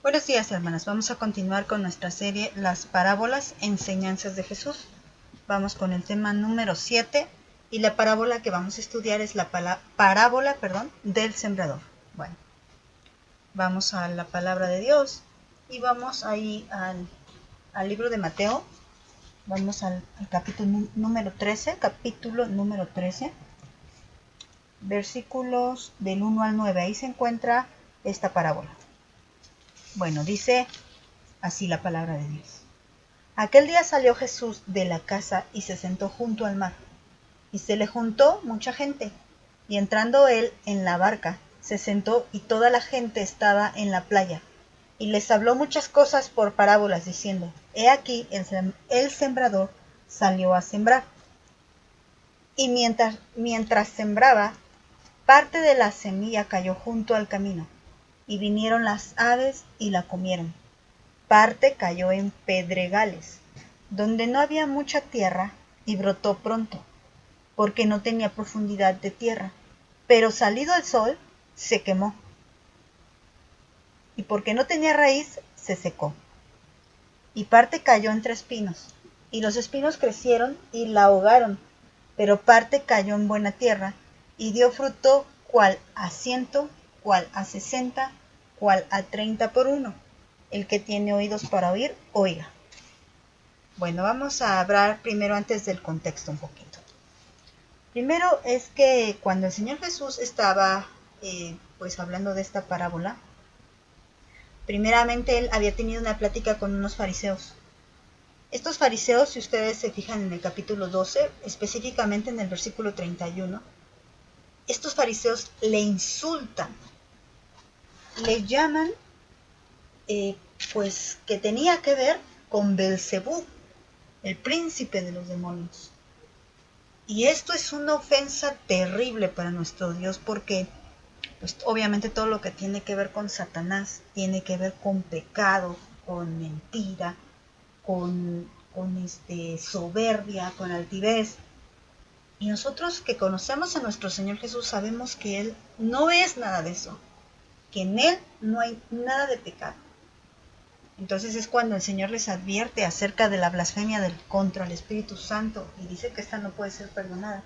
Buenos días, hermanas. Vamos a continuar con nuestra serie Las parábolas, enseñanzas de Jesús. Vamos con el tema número 7 y la parábola que vamos a estudiar es la parábola del sembrador. Bueno, vamos a la palabra de Dios y vamos ahí al libro de Mateo. Vamos al capítulo número 13, versículos del 1 al 9. Ahí se encuentra esta parábola. Bueno, dice así la palabra de Dios. Aquel día salió Jesús de la casa y se sentó junto al mar. Y se le juntó mucha gente. Y entrando él en la barca, se sentó y toda la gente estaba en la playa. Y les habló muchas cosas por parábolas, diciendo: He aquí el sembrador salió a sembrar. Y mientras sembraba, parte de la semilla cayó junto al camino. Y vinieron las aves y la comieron. Parte cayó en pedregales, donde no había mucha tierra, y brotó pronto, porque no tenía profundidad de tierra. Pero salido el sol, se quemó. Y porque no tenía raíz, se secó. Y parte cayó entre espinos, y los espinos crecieron y la ahogaron. Pero parte cayó en buena tierra, y dio fruto, cual a 100, cual a 60, cual a 30 por uno. El que tiene oídos para oír, oiga. Bueno, vamos a hablar primero antes del contexto un poquito. Primero es que cuando el Señor Jesús estaba pues hablando de esta parábola, primeramente él había tenido una plática con unos fariseos. Estos fariseos, si ustedes se fijan en el capítulo 12, específicamente en el versículo 31, estos fariseos le insultan, le llaman pues que tenía que ver con Belcebú, el príncipe de los demonios. Y esto es una ofensa terrible para nuestro Dios porque pues, obviamente todo lo que tiene que ver con Satanás tiene que ver con pecado, con mentira, con soberbia, con altivez. Y nosotros que conocemos a nuestro Señor Jesús sabemos que Él no es nada de eso, que en Él no hay nada de pecado. Entonces es cuando el Señor les advierte acerca de la blasfemia contra el Espíritu Santo y dice que esta no puede ser perdonada.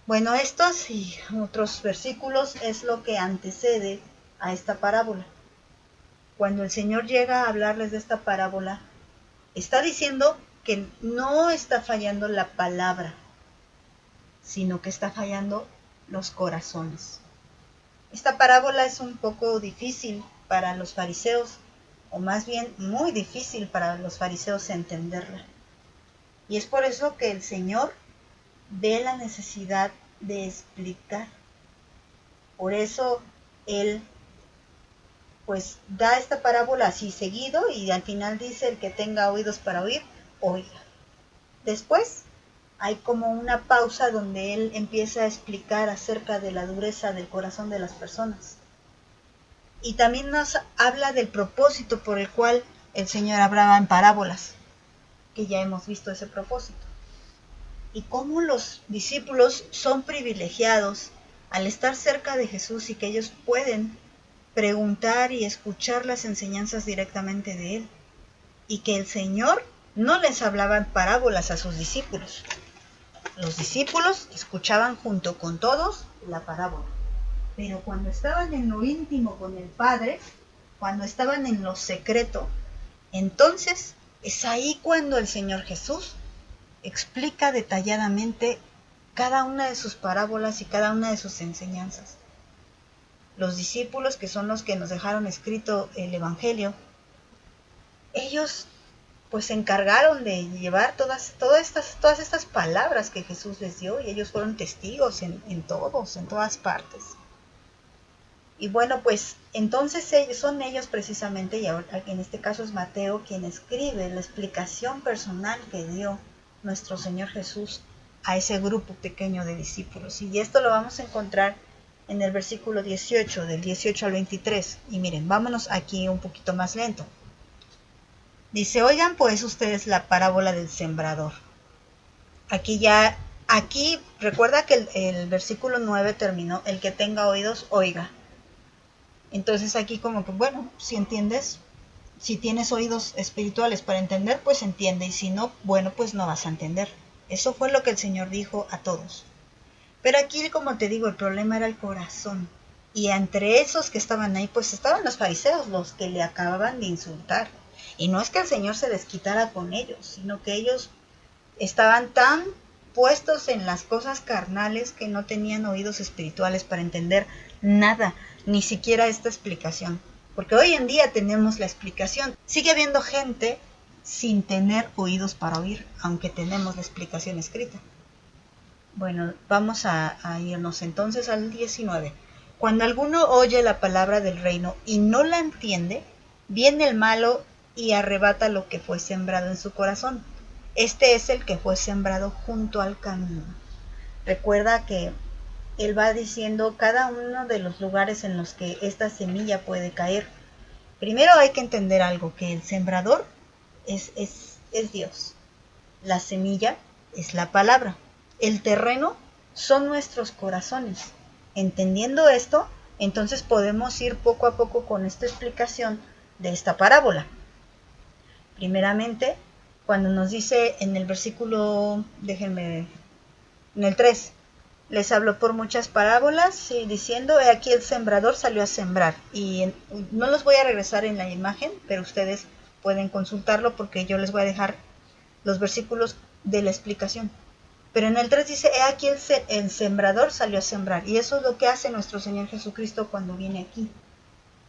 Bueno, estos y otros versículos es lo que antecede a esta parábola. Cuando el Señor llega a hablarles de esta parábola, está diciendo que no está fallando la palabra, sino que está fallando los corazones. Esta parábola es un poco difícil para los fariseos, o más bien muy difícil para los fariseos entenderla. Y es por eso que el Señor ve la necesidad de explicar. Por eso Él pues da esta parábola así seguido y al final dice: el que tenga oídos para oír, oiga. Después hay como una pausa donde Él empieza a explicar acerca de la dureza del corazón de las personas. Y también nos habla del propósito por el cual el Señor hablaba en parábolas, que ya hemos visto ese propósito. Y cómo los discípulos son privilegiados al estar cerca de Jesús y que ellos pueden preguntar y escuchar las enseñanzas directamente de Él. Y que el Señor no les hablaba en parábolas a sus discípulos. Los discípulos escuchaban junto con todos la parábola. Pero cuando estaban en lo íntimo con el Padre, cuando estaban en lo secreto, entonces es ahí cuando el Señor Jesús explica detalladamente cada una de sus parábolas y cada una de sus enseñanzas. Los discípulos, que son los que nos dejaron escrito el Evangelio, ellos pues se encargaron de llevar todas estas palabras que Jesús les dio, y ellos fueron testigos en todas partes. Y bueno, pues entonces son ellos precisamente, y ahora en este caso es Mateo quien escribe la explicación personal que dio nuestro Señor Jesús a ese grupo pequeño de discípulos. Y esto lo vamos a encontrar en el versículo 18, del 18 al 23. Y miren, vámonos aquí un poquito más lento. Dice: oigan pues ustedes la parábola del sembrador. Aquí recuerda que el versículo 9 terminó: el que tenga oídos, oiga. Entonces aquí como que, bueno, si entiendes, si tienes oídos espirituales para entender, pues entiende, y si no, bueno, pues no vas a entender. Eso fue lo que el Señor dijo a todos. Pero aquí, como te digo, el problema era el corazón. Y entre esos que estaban ahí, pues estaban los fariseos, los que le acababan de insultar. Y no es que el Señor se desquitara con ellos, sino que ellos estaban tan puestos en las cosas carnales que no tenían oídos espirituales para entender nada, ni siquiera esta explicación. Porque hoy en día tenemos la explicación. Sigue habiendo gente sin tener oídos para oír, aunque tenemos la explicación escrita. Bueno, vamos a irnos entonces al 19. Cuando alguno oye la palabra del reino y no la entiende, viene el malo y arrebata lo que fue sembrado en su corazón. Este es el que fue sembrado junto al camino. Recuerda que él va diciendo cada uno de los lugares en los que esta semilla puede caer. Primero hay que entender algo, que el sembrador es Dios. La semilla es la palabra. El terreno son nuestros corazones. Entendiendo esto, entonces podemos ir poco a poco con esta explicación de esta parábola. Primeramente, cuando nos dice en el versículo, en el 3, les habló por muchas parábolas, diciendo, he aquí el sembrador salió a sembrar. Y no los voy a regresar en la imagen, pero ustedes pueden consultarlo porque yo les voy a dejar los versículos de la explicación. Pero en el 3 dice, he aquí el sembrador salió a sembrar. Y eso es lo que hace nuestro Señor Jesucristo cuando viene aquí.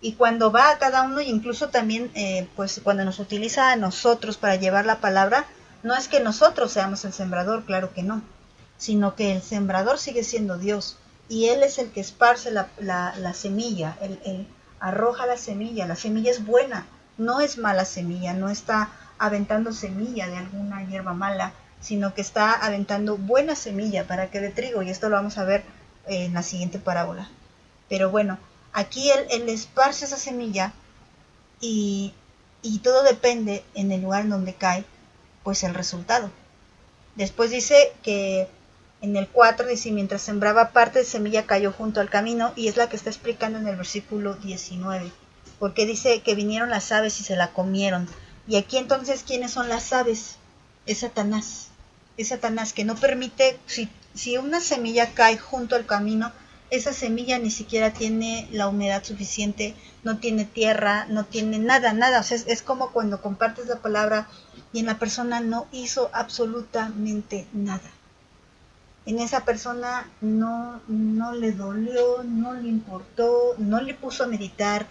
Y cuando va a cada uno, incluso también pues cuando nos utiliza a nosotros para llevar la palabra, no es que nosotros seamos el sembrador, claro que no, sino que el sembrador sigue siendo Dios. Y Él es el que esparce la semilla, él arroja la semilla es buena, no es mala semilla, no está aventando semilla de alguna hierba mala, sino que está aventando buena semilla para que dé trigo, y esto lo vamos a ver en la siguiente parábola. Pero bueno, aquí él esparce esa semilla y todo depende en el lugar en donde cae, pues el resultado. Después dice que en el 4 dice, mientras sembraba parte de semilla cayó junto al camino, y es la que está explicando en el versículo 19, porque dice que vinieron las aves y se la comieron. Y aquí entonces, ¿quiénes son las aves? Es Satanás. Es Satanás que no permite, si una semilla cae junto al camino, esa semilla ni siquiera tiene la humedad suficiente, no tiene tierra, no tiene nada. O sea, es como cuando compartes la palabra y en la persona no hizo absolutamente nada. En esa persona no le dolió, no le importó, no le puso a meditar.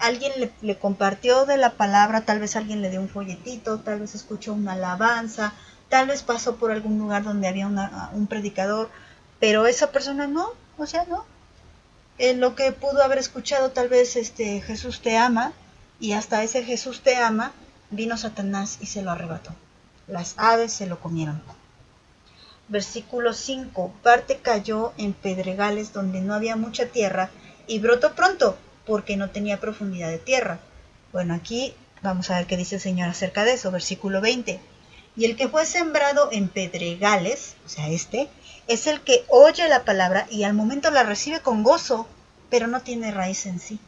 Alguien le compartió de la palabra, tal vez alguien le dio un folletito, tal vez escuchó una alabanza, tal vez pasó por algún lugar donde había un predicador, pero esa persona no, o sea, no. Lo que pudo haber escuchado tal vez, Jesús te ama, y hasta ese Jesús te ama, vino Satanás y se lo arrebató. Las aves se lo comieron. Versículo 5, parte cayó en pedregales donde no había mucha tierra, y brotó pronto, porque no tenía profundidad de tierra. Bueno, aquí vamos a ver qué dice el Señor acerca de eso. Versículo 20. Y el que fue sembrado en pedregales, o sea, es el que oye la palabra y al momento la recibe con gozo, pero no tiene raíz en sí,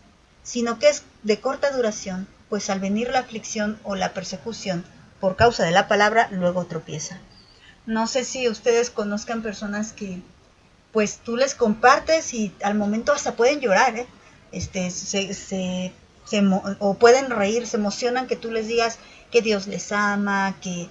sino que es de corta duración, pues al venir la aflicción o la persecución por causa de la palabra, luego tropieza. No sé si ustedes conozcan personas que pues tú les compartes y al momento hasta pueden llorar, o pueden reír, se emocionan que tú les digas que Dios les ama, que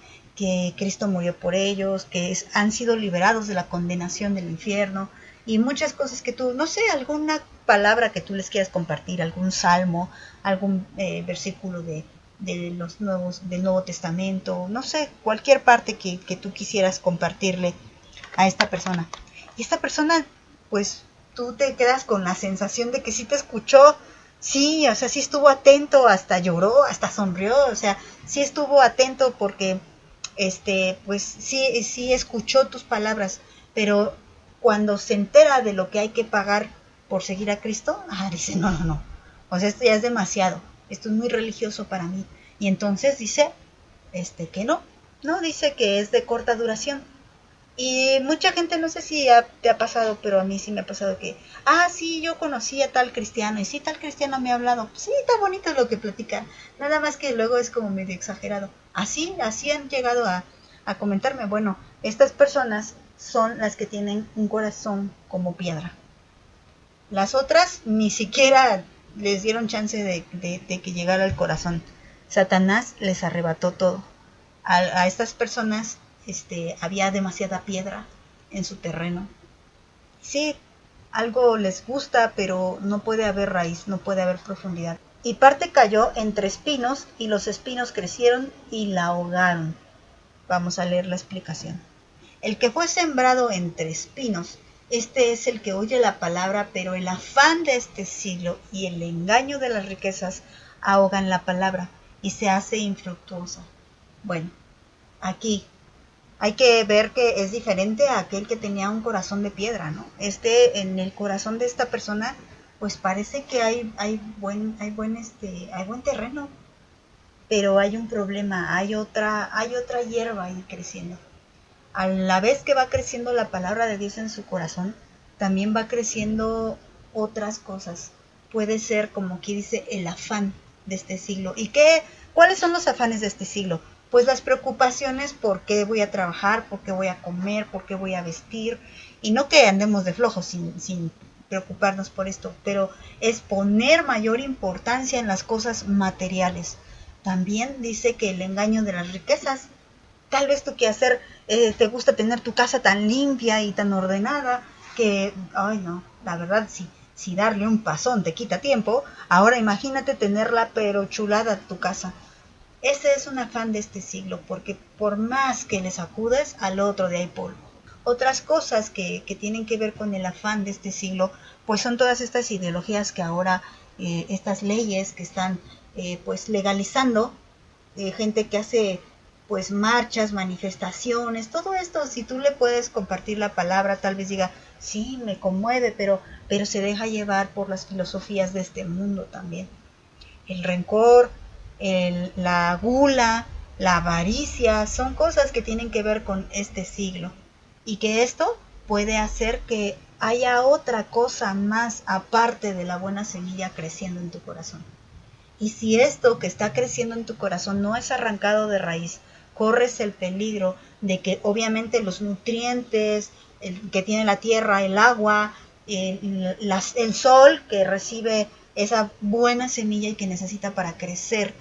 Cristo murió por ellos, que han sido liberados de la condenación del infierno, y muchas cosas que tú, no sé, alguna palabra que tú les quieras compartir, algún salmo, algún versículo del Nuevo Testamento, no sé, cualquier parte que tú quisieras compartirle a esta persona. Y esta persona, pues tú te quedas con la sensación de que sí te escuchó, sí, o sea, sí estuvo atento, hasta lloró, hasta sonrió, o sea, sí estuvo atento porque, pues sí escuchó tus palabras, pero cuando se entera de lo que hay que pagar por seguir a Cristo, dice, no, o sea, esto ya es demasiado, esto es muy religioso para mí. Y entonces dice, que no, dice que es de corta duración. Y mucha gente, no sé si te ha pasado, pero a mí sí me ha pasado que, sí, yo conocí a tal cristiano y sí, tal cristiano me ha hablado. Sí, está bonito lo que platica. Nada más que luego es como medio exagerado. Así han llegado a comentarme. Bueno, estas personas son las que tienen un corazón como piedra. Las otras ni siquiera les dieron chance de que llegara al corazón. Satanás les arrebató todo. A estas personas había demasiada piedra en su terreno. Sí, algo les gusta, pero no puede haber raíz, no puede haber profundidad. Y parte cayó entre espinos, y los espinos crecieron y la ahogaron. Vamos a leer la explicación. El que fue sembrado entre espinos, este es el que oye la palabra, pero el afán de este siglo y el engaño de las riquezas ahogan la palabra y se hace infructuosa. Bueno, aquí hay que ver que es diferente a aquel que tenía un corazón de piedra, ¿no? En el corazón de esta persona, pues parece que hay buen terreno, pero hay un problema, hay otra hierba ahí creciendo. A la vez que va creciendo la palabra de Dios en su corazón, también va creciendo otras cosas. Puede ser, como aquí dice, el afán de este siglo. ¿Y cuáles son los afanes de este siglo? Pues las preocupaciones por qué voy a trabajar, por qué voy a comer, por qué voy a vestir. Y no que andemos de flojos sin preocuparnos por esto, pero es poner mayor importancia en las cosas materiales. También dice que el engaño de las riquezas. Tal vez tu quehacer te gusta tener tu casa tan limpia y tan ordenada que, ay no, la verdad si darle un pasón te quita tiempo, ahora imagínate tenerla pero chulada tu casa. Ese es un afán de este siglo, porque por más que le sacudes, al otro de ahí polvo. Otras cosas que tienen que ver con el afán de este siglo, pues son todas estas ideologías que ahora, estas leyes que están pues legalizando, gente que hace pues marchas, manifestaciones, todo esto. Si tú le puedes compartir la palabra, tal vez diga, sí, me conmueve, pero se deja llevar por las filosofías de este mundo también. El rencor, la gula, la avaricia, son cosas que tienen que ver con este siglo. Y que esto puede hacer que haya otra cosa más aparte de la buena semilla creciendo en tu corazón. Y si esto que está creciendo en tu corazón no es arrancado de raíz, corres el peligro de que obviamente los nutrientes que tiene la tierra, el agua, el sol que recibe esa buena semilla y que necesita para crecer,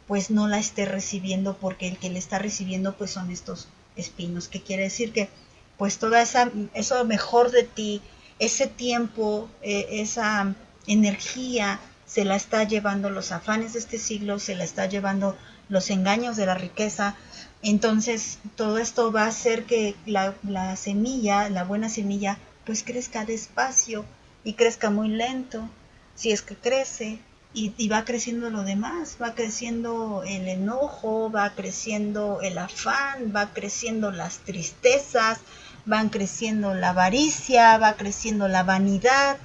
pues no la esté recibiendo, porque el que le está recibiendo pues son estos espinos, que quiere decir que pues toda eso mejor de ti, ese tiempo, esa energía, se la está llevando los afanes de este siglo, se la está llevando los engaños de la riqueza. Entonces todo esto va a hacer que la semilla, la buena semilla, pues crezca despacio y crezca muy lento, si es que crece, y va creciendo lo demás, va creciendo el enojo, va creciendo el afán, va creciendo las tristezas, van creciendo la avaricia, va creciendo la vanidad,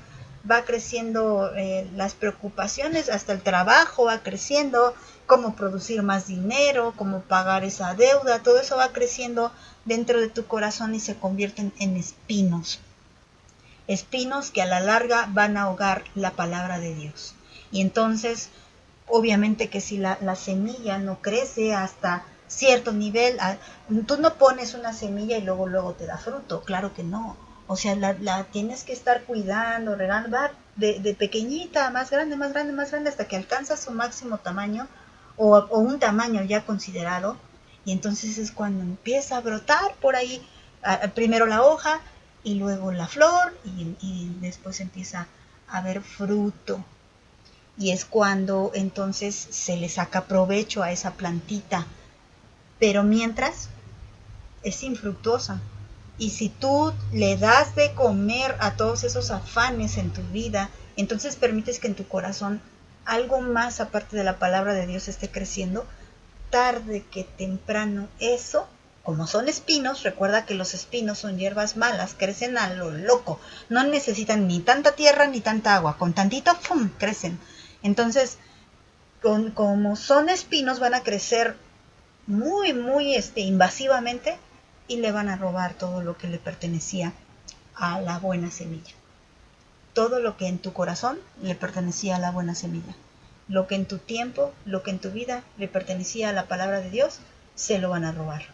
va creciendo las preocupaciones, hasta el trabajo va creciendo, cómo producir más dinero, cómo pagar esa deuda, todo eso va creciendo dentro de tu corazón y se convierten en espinos. Espinos que a la larga van a ahogar la palabra de Dios. Y entonces, obviamente que si la semilla no crece hasta cierto nivel, tú no pones una semilla y luego te da fruto, claro que no. O sea, la tienes que estar cuidando, regando, va de pequeñita, más grande, hasta que alcanza su máximo tamaño o un tamaño ya considerado. Y entonces es cuando empieza a brotar por ahí, primero la hoja y luego la flor y después empieza a haber fruto. Y es cuando entonces se le saca provecho a esa plantita. Pero mientras es infructuosa. Y si tú le das de comer a todos esos afanes en tu vida, entonces permites que en tu corazón algo más aparte de la palabra de Dios esté creciendo, tarde que temprano eso, como son espinos, recuerda que los espinos son hierbas malas, crecen a lo loco, no necesitan ni tanta tierra ni tanta agua, con tantito, ¡pum!, crecen. Entonces, como son espinos, van a crecer muy invasivamente y le van a robar todo lo que le pertenecía a la buena semilla. Todo lo que en tu corazón le pertenecía a la buena semilla. Lo que en tu tiempo, lo que en tu vida le pertenecía a la palabra de Dios, se lo van a robar.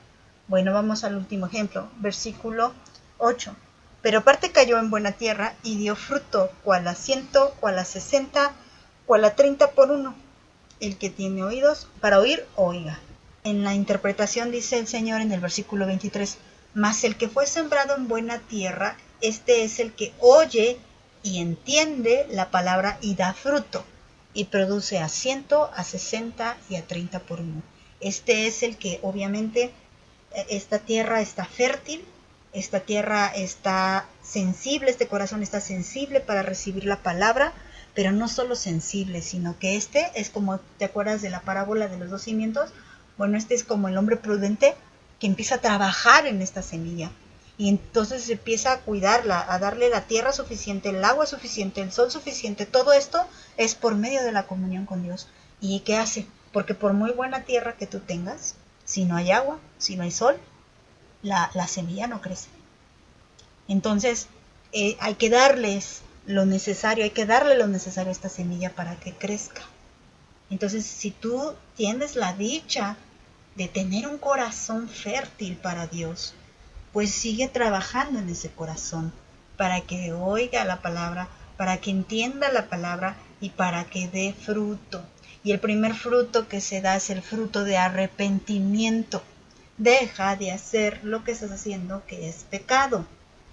Bueno, vamos al último ejemplo, versículo 8. Pero parte cayó en buena tierra y dio fruto, cual a 100, cual a 60, cual a 30 por uno. El que tiene oídos para oír, oiga. En la interpretación dice el Señor en el versículo 23, mas el que fue sembrado en buena tierra, este es el que oye y entiende la palabra y da fruto, y produce a 100, a 60 y a 30 por uno. Este es el que obviamente esta tierra está fértil, esta tierra está sensible, este corazón está sensible para recibir la palabra, pero no solo sensible, sino que este es como, ¿te acuerdas de la parábola de los 2 cimientos? Bueno, este es como el hombre prudente que empieza a trabajar en esta semilla. Y entonces empieza a cuidarla, a darle la tierra suficiente, el agua suficiente, el sol suficiente. Todo esto es por medio de la comunión con Dios. ¿Y qué hace? Porque por muy buena tierra que tú tengas, si no hay agua, si no hay sol, la semilla no crece. Entonces hay que darles lo necesario, hay que darle lo necesario a esta semilla para que crezca. Entonces, si tú tienes la dicha de tener un corazón fértil para Dios, pues sigue trabajando en ese corazón para que oiga la palabra, para que entienda la palabra y para que dé fruto. Y el primer fruto que se da es el fruto de arrepentimiento. Deja de hacer lo que estás haciendo, que es pecado.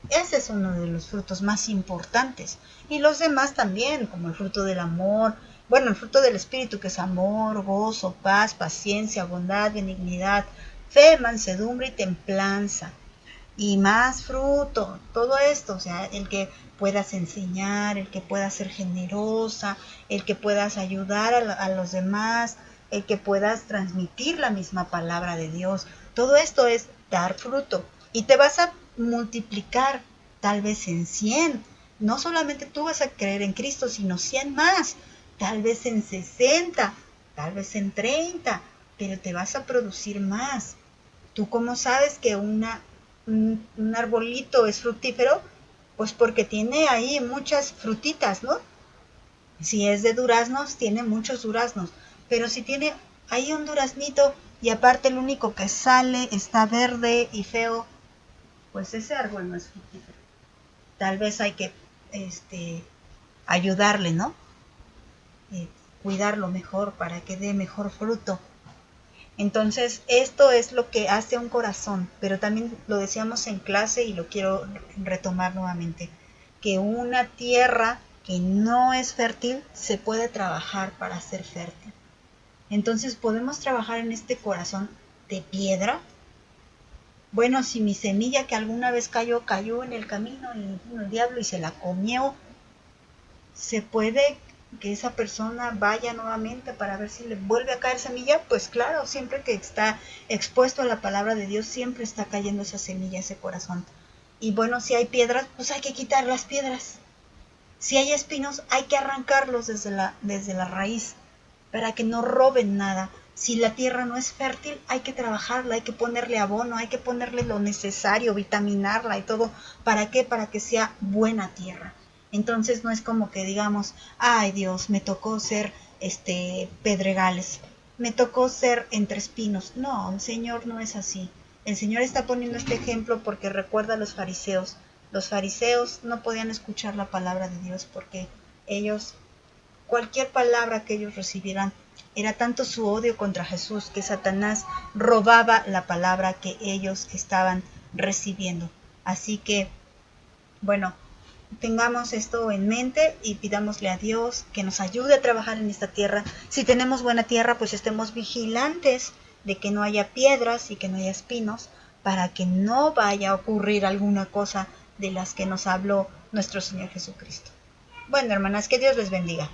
Ese es uno de los frutos más importantes. Y los demás también, como el fruto del amor, bueno, el fruto del Espíritu, que es amor, gozo, paz, paciencia, bondad, benignidad, fe, mansedumbre y templanza. Y más fruto, todo esto, o sea, el que puedas enseñar, el que puedas ser generosa, el que puedas ayudar a los demás, el que puedas transmitir la misma palabra de Dios. Todo esto es dar fruto y te vas a multiplicar tal vez en 100. No solamente tú vas a creer en Cristo, sino 100 más, tal vez en 60, tal vez en 30, pero te vas a producir más. ¿Tú cómo sabes que un arbolito es fructífero? Pues porque tiene ahí muchas frutitas, ¿no? Si es de duraznos, tiene muchos duraznos, pero si tiene ahí un duraznito y aparte el único que sale está verde y feo, pues ese árbol no es fructífero. Tal vez hay que ayudarle, ¿no? Cuidarlo mejor para que dé mejor fruto. Entonces, esto es lo que hace un corazón, pero también lo decíamos en clase y lo quiero retomar nuevamente, que una tierra que no es fértil se puede trabajar para ser fértil. Entonces, podemos trabajar en este corazón de piedra. Bueno, si mi semilla que alguna vez cayó en el camino y vino el diablo y se la comió, se puede que esa persona vaya nuevamente para ver si le vuelve a caer semilla. Pues claro, siempre que está expuesto a la palabra de Dios, siempre está cayendo esa semilla, ese corazón. Y bueno, si hay piedras, pues hay que quitar las piedras. Si hay espinos, hay que arrancarlos desde la raíz para que no roben nada. Si la tierra no es fértil, hay que trabajarla, hay que ponerle abono, hay que ponerle lo necesario, vitaminarla y todo. ¿Para qué? Para que sea buena tierra. Entonces no es como que digamos, ay Dios, me tocó ser pedregales, me tocó ser entre espinos. No, el Señor no es así. El Señor está poniendo este ejemplo porque recuerda a los fariseos. Los fariseos no podían escuchar la palabra de Dios porque ellos, cualquier palabra que ellos recibieran, era tanto su odio contra Jesús que Satanás robaba la palabra que ellos estaban recibiendo. Así que, bueno, tengamos esto en mente y pidámosle a Dios que nos ayude a trabajar en esta tierra. Si tenemos buena tierra, pues estemos vigilantes de que no haya piedras y que no haya espinos, para que no vaya a ocurrir alguna cosa de las que nos habló nuestro Señor Jesucristo. Bueno, hermanas, que Dios les bendiga.